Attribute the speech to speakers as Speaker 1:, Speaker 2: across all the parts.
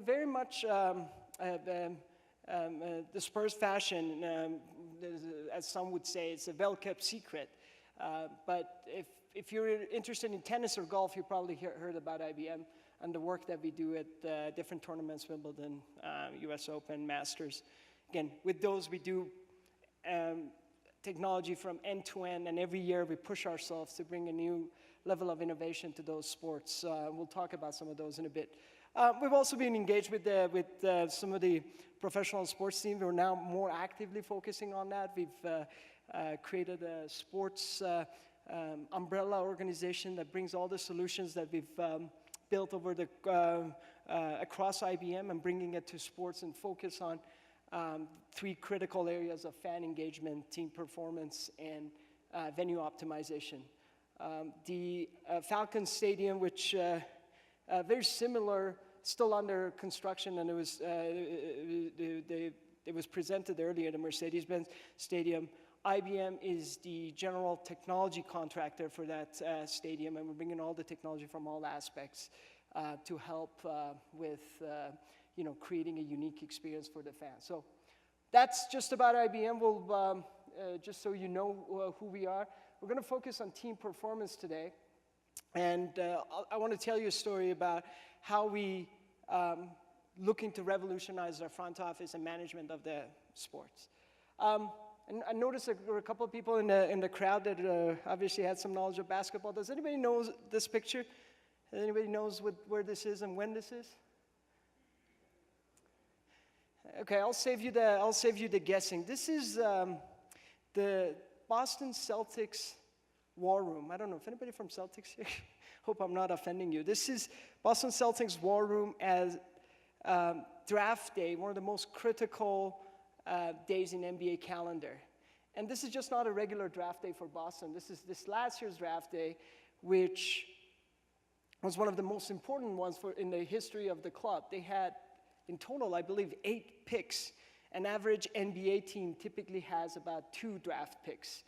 Speaker 1: very much the Spurs fashion, as some would say, it's a well-kept secret. But if you're interested in tennis or golf, you probably heard about IBM and the work that we do at different tournaments, Wimbledon, US Open, Masters. Again, with those we do technology from end to end, and every year we push ourselves to bring a new level of innovation to those sports. We'll talk about some of those in a bit. We've also been engaged with some of the professional sports teams. We're now more actively focusing on that. We've created a sports umbrella organization that brings all the solutions that we've built over across IBM and bringing it to sports and focus on three critical areas of fan engagement, team performance, and venue optimization. The Falcons Stadium, which very similar, still under construction, and it was presented earlier, the Mercedes-Benz Stadium. IBM is the general technology contractor for that stadium, and we're bringing all the technology from all aspects to help with creating a unique experience for the fans. So that's just about IBM. We'll, just so you know who we are, we're going to focus on team performance today. And I want to tell you a story about how we looking to revolutionize our front office and management of the sports. And I noticed there were a couple of people in the crowd that obviously had some knowledge of basketball. Does anybody know this picture? Does anybody knows where this is and when this is? Okay, I'll save you the guessing. This is the Boston Celtics war room. I don't know if anybody from Celtics here. Hope I'm not offending you. This is Boston Celtics war room as draft day, one of the most critical days in NBA calendar. And this is just not a regular draft day for Boston. This is this last year's draft day, which was one of the most important ones in the history of the club. They had, in total, I believe, 8 picks. An average NBA team typically has about 2 draft picks.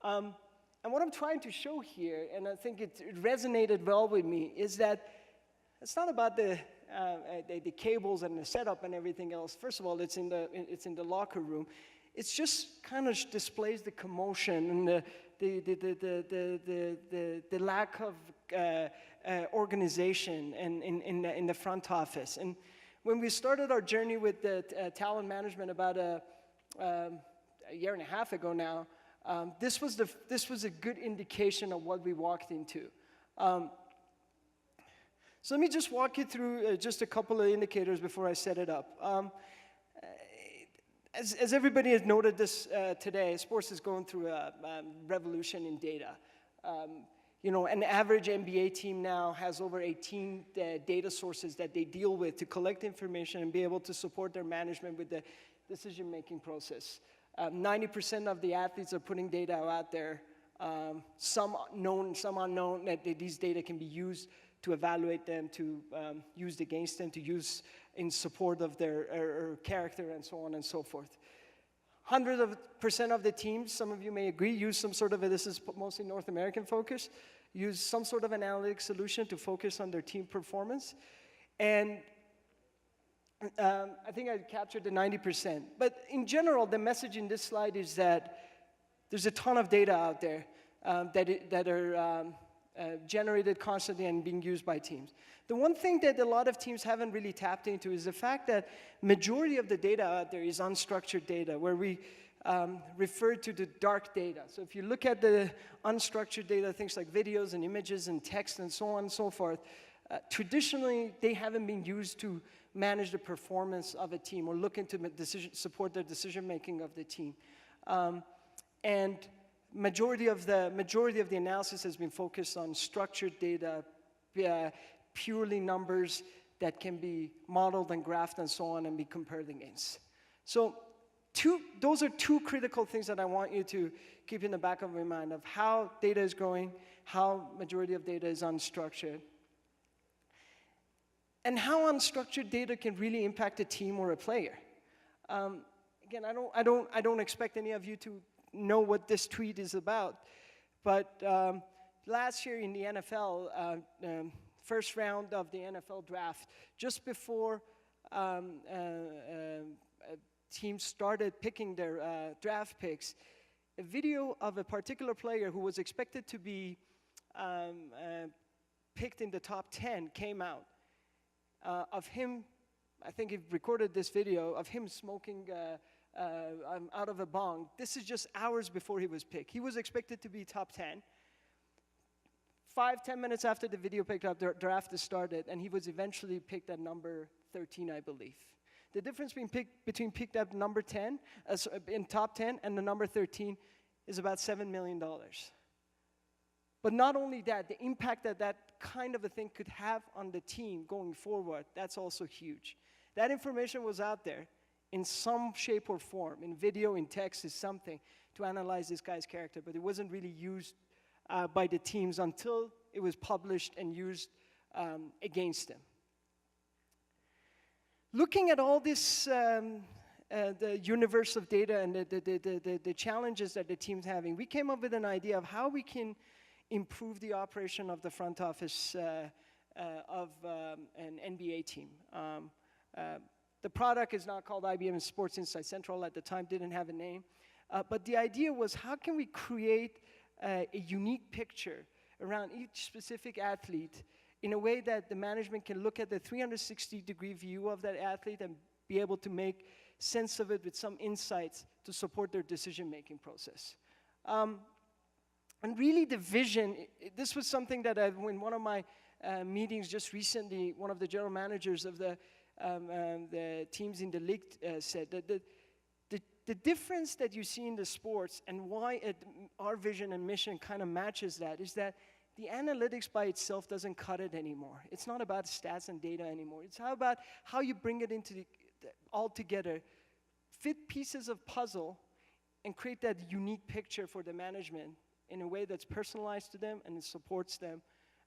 Speaker 1: And what I'm trying to show here, and I think it resonated well with me, is that it's not about the cables and the setup and everything else. First of all, it's in the locker room. It's just kind of displays the commotion and the lack of organization in the front office. And when we started our journey with the talent management about a year and a half ago now, this was a good indication of what we walked into. So let me just walk you through just a couple of indicators before I set it up. As everybody has noted this today, sports is going through a revolution in data. An average NBA team now has over 18 data sources that they deal with to collect information and be able to support their management with the decision-making process. 90% of the athletes are putting data out there, some known, some unknown, that these data can be used to evaluate them, to use against them, to use in support of their character, and so on and so forth. 100% of the teams, some of you may agree, use some sort of this is mostly North American focus, use some sort of analytic solution to focus on their team performance. And I think I captured the 90%. But in general, the message in this slide is that there's a ton of data out there that are generated constantly and being used by teams. The one thing that a lot of teams haven't really tapped into is the fact that majority of the data out there is unstructured data, where we refer to the dark data. So if you look at the unstructured data, things like videos and images and text and so on and so forth, traditionally they haven't been used to manage the performance of a team or look into support the decision-making of the team. And majority of the analysis has been focused on structured data, purely numbers that can be modeled and graphed and so on and be compared against. So those are 2 critical things that I want you to keep in the back of your mind of how data is growing, how majority of data is unstructured, and how unstructured data can really impact a team or a player. Again, I don't expect any of you to know what this tweet is about, but last year in the NFL, first round of the NFL draft, just before teams started picking their draft picks, a video of a particular player who was expected to be picked in the top 10 came out of him. I think he recorded this video of him smoking out of a bong. This is just hours before he was picked. He was expected to be top 10. 5-10 minutes after the video picked up, the draft started, and he was eventually picked at number 13, I believe. The difference between picked at number 10, in top 10, and the number 13 is about $7 million. But not only that, the impact that that kind of a thing could have on the team going forward, that's also huge. That information was out there in some shape or form, in video, in text, is something to analyze this guy's character, but it wasn't really used by the teams until it was published and used against them. Looking at all this, the universe of data and the challenges that the team's having, we came up with an idea of how we can improve the operation of the front office of an NBA team. The product is now called IBM Sports Insight Central. At the time, didn't have a name. But the idea was, how can we create a unique picture around each specific athlete in a way that the management can look at the 360-degree view of that athlete and be able to make sense of it with some insights to support their decision-making process. And really the vision, this was something that in one of my meetings just recently, one of the general managers of the teams in the league said that the difference that you see in the sports and why our vision and mission kind of matches that is that the analytics by itself doesn't cut it anymore. It's not about stats and data anymore. It's about how you bring it into all together, fit pieces of puzzle, and create that unique picture for the management in a way that's personalized to them and it supports them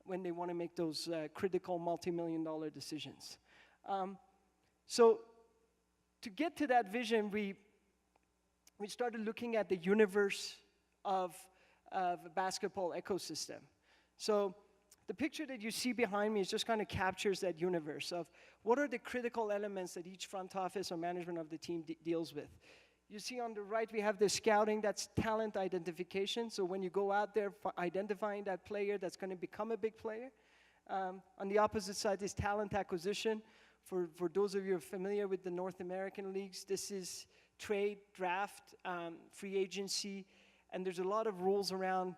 Speaker 1: when they want to make those critical multi-million-dollar decisions. So to get to that vision, we started looking at the universe of a basketball ecosystem. So the picture that you see behind me is just kind of captures that universe of what are the critical elements that each front office or management of the team deals with. You see on the right, we have the scouting, that's talent identification. So when you go out there identifying that player that's going to become a big player. On the opposite side is talent acquisition. For those of you who are familiar with the North American leagues, this is trade, draft, free agency, and there's a lot of rules around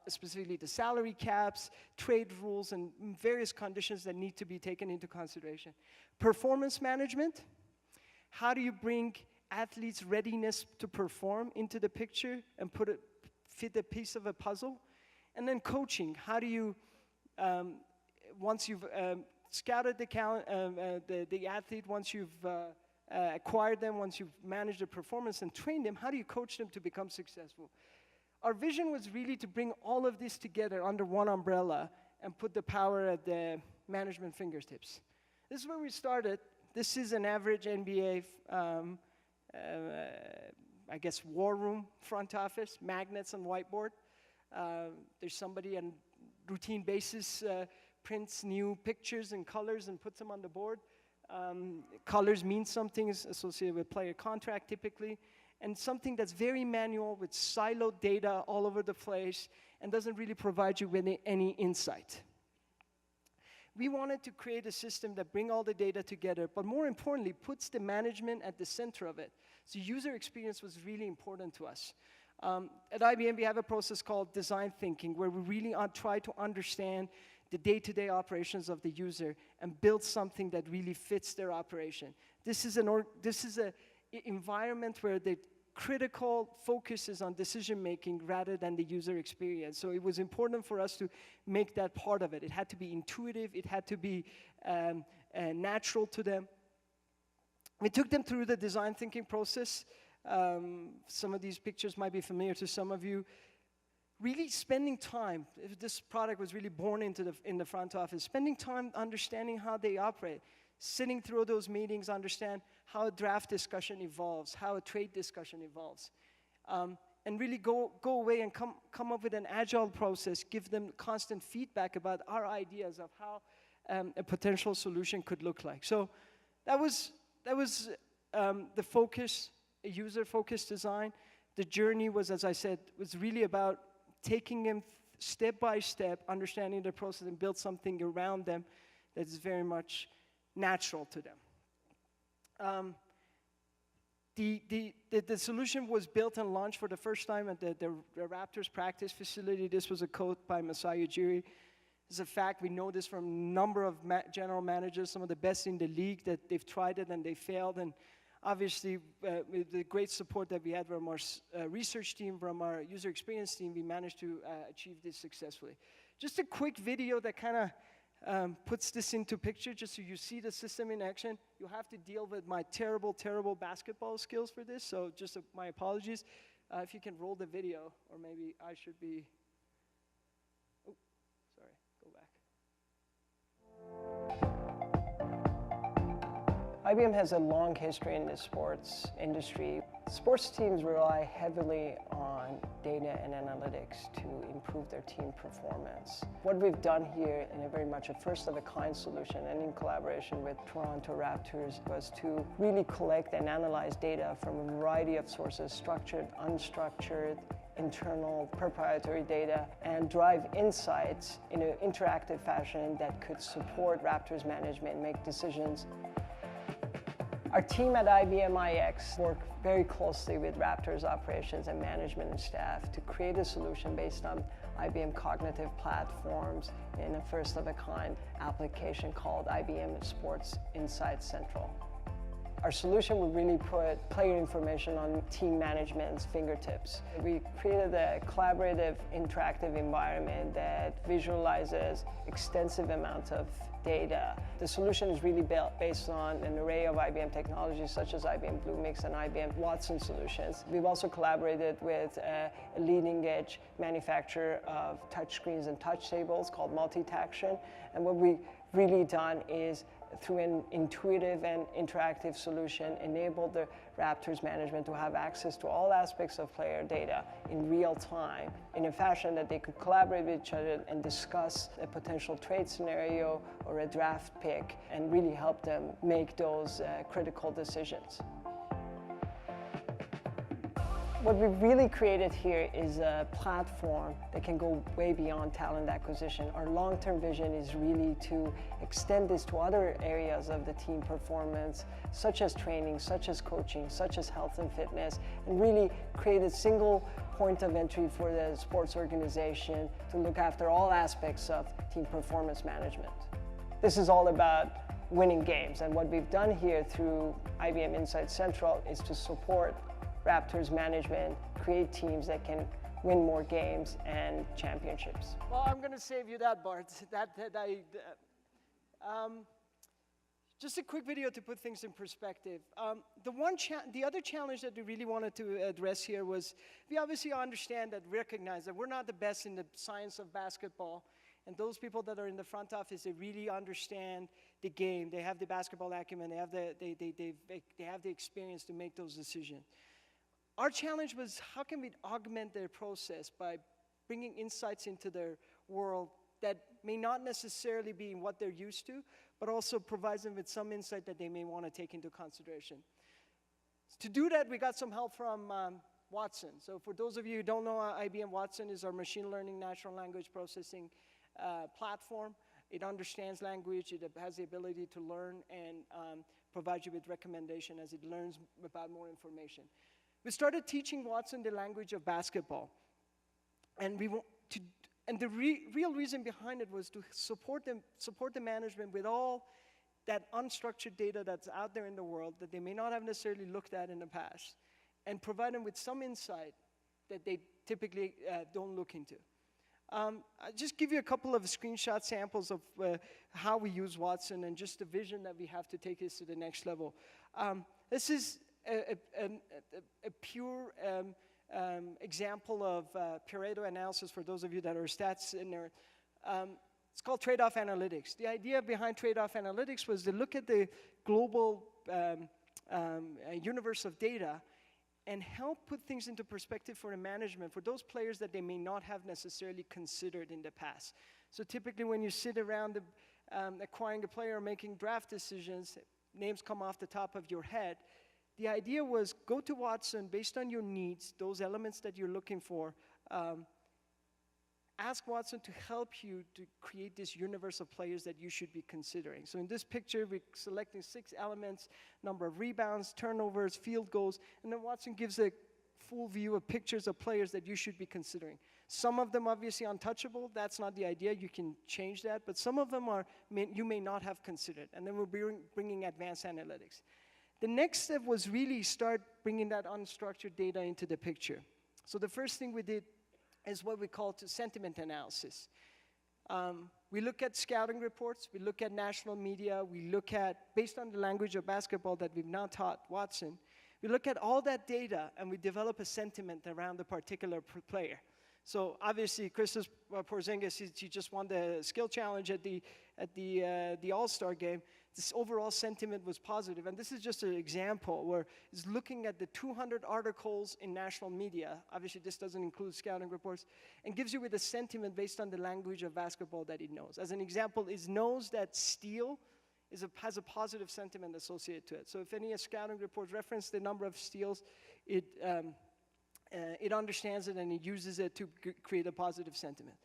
Speaker 1: specifically the salary caps, trade rules, and various conditions that need to be taken into consideration. Performance management. How do you bring athletes' readiness to perform into the picture and fit a piece of a puzzle? And then coaching. How do you, once you've scouted the athlete, once you've acquired them, once you've managed their performance and trained them, how do you coach them to become successful? Our vision was really to bring all of this together under one umbrella and put the power at the management fingertips. This is where we started. This is an average NBA, I guess, war room front office, magnets and whiteboard. There's somebody on routine basis prints new pictures and colors and puts them on the board. Colors mean something associated with player contract typically, and something that's very manual with siloed data all over the place and doesn't really provide you with any insight. We wanted to create a system that brings all the data together, but more importantly, puts the management at the center of it. So user experience was really important to us. At IBM, we have a process called design thinking, where we really try to understand the day-to-day operations of the user and build something that really fits their operation. This is an environment where the critical focus is on decision-making rather than the user experience. So it was important for us to make that part of it. It had to be intuitive. It had to be natural to them. We took them through the design thinking process. Some of these pictures might be familiar to some of you. Really spending time, if this product was really born in the front office, spending time understanding how they operate, sitting through those meetings, understand how a draft discussion evolves, how a trade discussion evolves, and really go away and come up with an agile process, give them constant feedback about our ideas of how a potential solution could look like. So that was the focus, a user-focused design. The journey was, as I said, was really about taking them step by step, understanding the process, and build something around them that is very much natural to them. The solution was built and launched for the first time at the Raptors practice facility. This was a code by Masai Ujiri. It's a fact, we know this from a number of general managers, some of the best in the league, that they've tried it and they failed. And obviously, with the great support that we had from our research team, from our user experience team, we managed to achieve this successfully. Just a quick video that kind of puts this into picture, just so you see the system in action. You have to deal with my terrible, terrible basketball skills for this, so just my apologies. If you can roll the video, or maybe I should be... IBM has a long history in the sports industry. Sports teams rely heavily on data and analytics to improve their team performance. What we've done here in a very much a first-of-a-kind solution and in collaboration with Toronto Raptors was to really collect and analyze data from a variety of sources, structured, unstructured, internal proprietary data, and drive insights in an interactive fashion that could support Raptors management make decisions. Our team at IBM iX worked very closely with Raptors operations and management and staff to create a solution based on IBM cognitive platforms in a first-of-a-kind application called IBM Sports Insights Central. Our solution would really put player information on team management's fingertips. We created a collaborative, interactive environment that visualizes extensive amounts of data. The solution is really built based on an array of IBM technologies such as IBM Bluemix and IBM Watson solutions. We've also collaborated with a leading-edge manufacturer of touchscreens and touch tables called Multitaction. And what we've really done is, through an intuitive and interactive solution, enable the Raptors management to have access to all aspects of player data in real time in a fashion that they could collaborate with each other and discuss a potential trade scenario or a draft pick and really help them make those critical decisions. What we've really created here is a platform that can go way beyond talent acquisition. Our long-term vision is really to extend this to other areas of the team performance, such as training, such as coaching, such as health and fitness, and really create a single point of entry for the sports organization to look after all aspects of team performance management. This is all about winning games, and what we've done here through IBM Insights Central is to support Raptors management, create teams that can win more games and championships. Well, I'm going to save you that, Bart. Just a quick video to put things in perspective. The other challenge that we really wanted to address here was, we obviously understand that, recognize that we're not the best in the science of basketball, and those people that are in the front office, they really understand the game. They have the basketball acumen. They have the experience to make those decisions. Our challenge was, how can we augment their process by bringing insights into their world that may not necessarily be what they're used to, but also provides them with some insight that they may want to take into consideration. To do that, we got some help from Watson. So for those of you who don't know, IBM Watson is our machine learning natural language processing platform. It understands language, it has the ability to learn and provide you with recommendation as it learns about more information. We started teaching Watson the language of basketball. And the real reason behind it was to support the management with all that unstructured data that's out there in the world that they may not have necessarily looked at in the past, and provide them with some insight that they typically don't look into. I'll just give you a couple of screenshot samples of how we use Watson and just the vision that we have to take this to the next level. This is a pure example of Pareto analysis for those of you that are stats in there. It's called trade-off analytics. The idea behind trade-off analytics was to look at the global universe of data and help put things into perspective for the management, for those players that they may not have necessarily considered in the past. So typically when you sit around acquiring a player or making draft decisions, names come off the top of your head. The idea was go to Watson based on your needs, those elements that you're looking for. Ask Watson to help you to create this universe of players that you should be considering. So in this picture, we're selecting 6 elements: number of rebounds, turnovers, field goals, and then Watson gives a full view of pictures of players that you should be considering. Some of them obviously untouchable. That's not the idea. You can change that. But some of them you may not have considered. And then we're bringing advanced analytics. The next step was really start bringing that unstructured data into the picture. So the first thing we did is what we call sentiment analysis. We look at scouting reports, we look at national media, we look at, based on the language of basketball that we've now taught Watson, we look at all that data and we develop a sentiment around the particular player. So obviously, Kristaps Porzingis, he just won the skill challenge at the All-Star game. This overall sentiment was positive, and this is just an example where it's looking at the 200 articles in national media. Obviously, this doesn't include scouting reports, and gives you with a sentiment based on the language of basketball that it knows. As an example, it knows that steal has a positive sentiment associated to it. So if any scouting reports reference the number of steals, it understands it and it uses it to create a positive sentiment.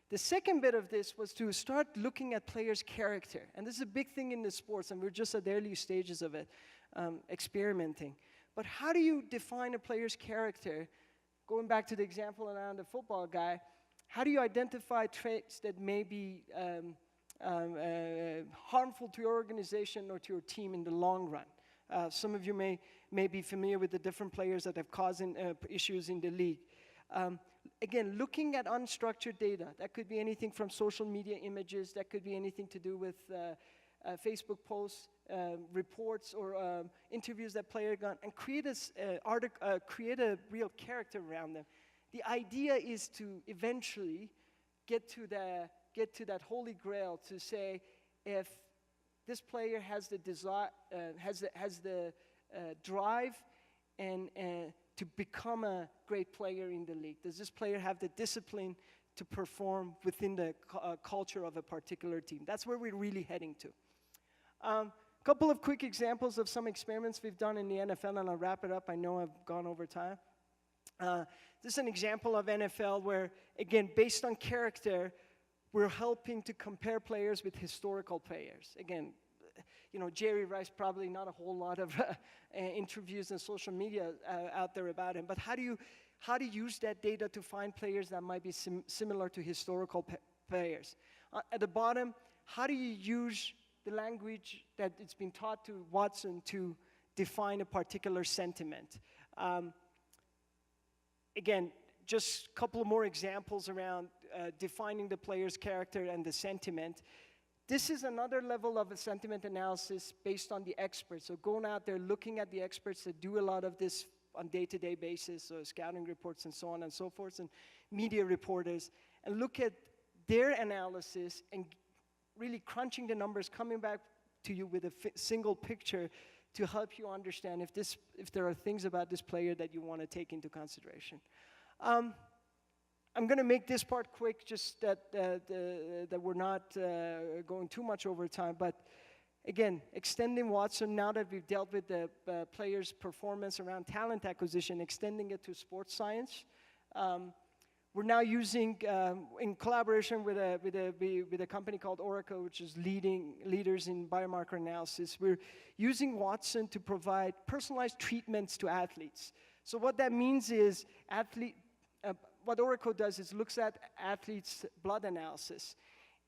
Speaker 1: The second bit of this was to start looking at players' character. And this is a big thing in the sports, and we're just at the early stages of it, experimenting. But how do you define a player's character? Going back to the example around the football guy, how do you identify traits that may be harmful to your organization or to your team in the long run? Some of you may be familiar with the different players that have caused issues in the league. Again, looking at unstructured data, that could be anything from social media images, that could be anything to do with Facebook posts, reports, or interviews that player got, and create a real character around them. The idea is to eventually get to that holy grail to say, if this player has the desire, has the drive, and to become a great player in the league? Does this player have the discipline to perform within the culture of a particular team? That's where we're really heading to. A couple of quick examples of some experiments we've done in the NFL, and I'll wrap it up. I know I've gone over time. This is an example of NFL where, again, based on character, we're helping to compare players with historical players. Again, you know, Jerry Rice, probably not a whole lot of interviews and social media out there about him, but how do you use that data to find players that might be similar to historical players? At the bottom, how do you use the language that it's been taught to Watson to define a particular sentiment? Again, just a couple of more examples around defining the player's character and the sentiment. This is another level of a sentiment analysis based on the experts. So going out there, looking at the experts that do a lot of this on day-to-day basis, so scouting reports and so on and so forth, and media reporters, and look at their analysis and really crunching the numbers, coming back to you with a single picture to help you understand if there are things about this player that you want to take into consideration. I'm going to make this part quick, just that we're not going too much over time. But again, extending Watson, now that we've dealt with the player's performance around talent acquisition, extending it to sports science. We're now using, in collaboration with a company called Oracle, which is leaders in biomarker analysis, we're using Watson to provide personalized treatments to athletes. So what that means is what Oracle does is looks at athletes' blood analysis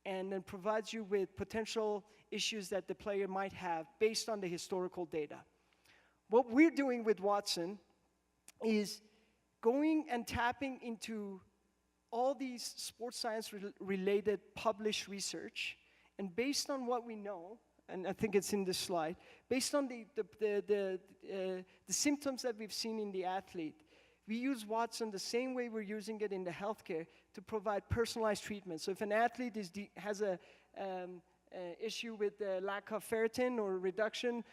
Speaker 1: and then provides you with potential issues that the player might have based on the historical data. What we're doing with Watson is going and tapping into all these sports science related published research, and based on what we know, and I think it's in this slide, based on the symptoms that we've seen in the athlete, we use Watson the same way we're using it in the healthcare to provide personalized treatment. So if an athlete has an issue with the lack of ferritin or reduction,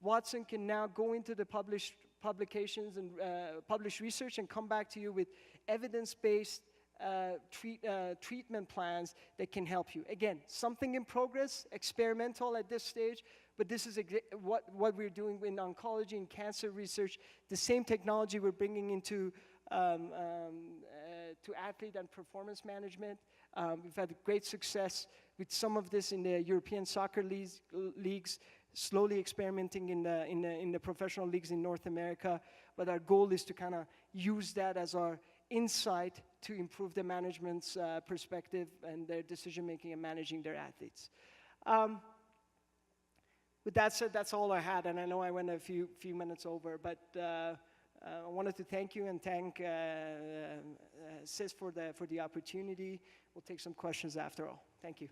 Speaker 1: Watson can now go into the published publications and published research and come back to you with evidence-based treatment plans that can help you. Again, something in progress, experimental at this stage, but this is what we're doing in oncology and cancer research. The same technology we're bringing into to athlete and performance management. We've had great success with some of this in the European soccer leagues, slowly experimenting in the professional leagues in North America. But our goal is to kind of use that as our insight to improve the management's perspective and their decision-making and managing their athletes. With that said, that's all I had, and I know I went a few minutes over, but I wanted to thank you and thank Sis for the opportunity. We'll take some questions after all. Thank you.